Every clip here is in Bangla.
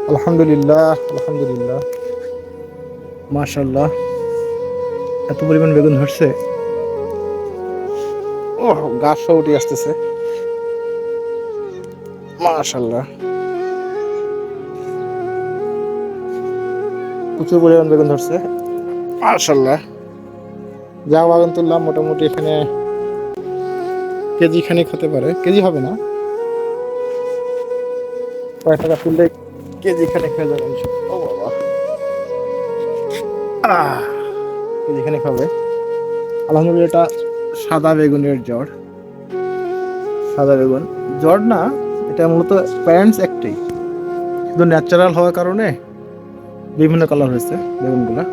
আলহামদুলিল্লাহ, আলহামদুলিল্লাহ, মাশাআল্লাহ। এত পরিমাণ বেগুন ধরছে, ও গাছ সব উঠে আসতেছে, মাশাআল্লাহ। প্রচুর পরিমাণ বেগুন ধরছে, মাশাআল্লাহ। যা বাগান তুললাম মোটামুটি এখানে কেজি খানিক হতে পারে, কেজি হবে না, কয়েক টাকা তুললে কেজি খানিক হয়ে যাবে। ও বাবা, কেজি খানিক হবে আলহামদুলিল্লাহ। এটা সাদা বেগুনের জ্বর, সাদা বেগুন জ্বর না, এটা মূলত প্যারেন্টস একটাই, শুধু ন্যাচারাল হওয়ার কারণে বিভিন্ন কালার হয়েছে বেগুনগুলা।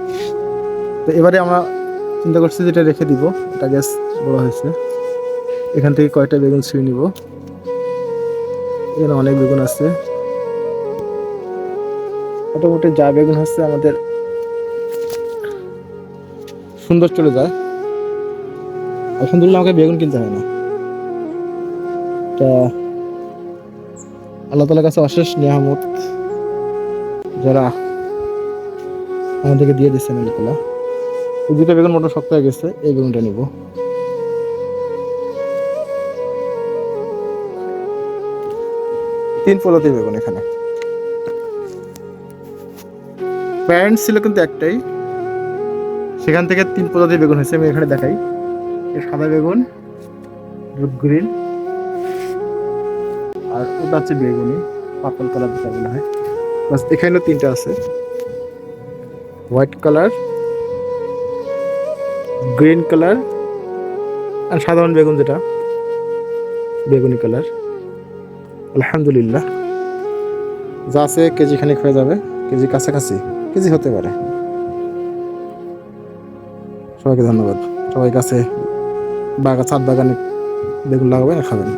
তো এবারে আমরা চিন্তা করছি যে এটা রেখে দিব, এটা গ্যাস বড় হয়েছে, এখান থেকে কয়টা বেগুন ছিঁড়ে নিব। এখানে অনেক বেগুন আছে, মোটামুটি যা বেগুন হচ্ছে আমাদের সুন্দর চলে যায়। আলহামদুলিল্লাহ, আমাকে বেগুন কিনতে হয় না, এটা আল্লাহ তাআলার কাছে অশেষ নিয়ামত যারা আমাদেরকে দিয়ে দিচ্ছেন। আল্লাহ তাআলা এই দুটো বেগুন মোটা শক্ত হয়ে গেছে, এই বেগুনটা নিব। 3 প্রজাতির বেগুন এখানে, প্যারেন্টস ছিল কিন্তু একটাই, সেখান থেকে 3 প্রজাতির বেগুন হয়েছে। আমি এখানে দেখাই, এই সাদা বেগুন, রুট গ্রিন, আর ওটা হচ্ছে বেগুনি পার্পল কালার যেটা বলা হয়। বাস এখানেও 3টা আছে, হোয়াইট কালার, গ্রিন কালার, আর সাধারণ বেগুন যেটা বেগুনি কালার। আলহামদুলিল্লাহ, যা আছে কেজি খানিক হয়ে যাবে, কেজি কাছাকাছি, কেজি হতে পারে। সবাইকে ধন্যবাদ, সবাই কাছে ছাদ বাগানে বেগুন লাগাবেন আর খাবেন।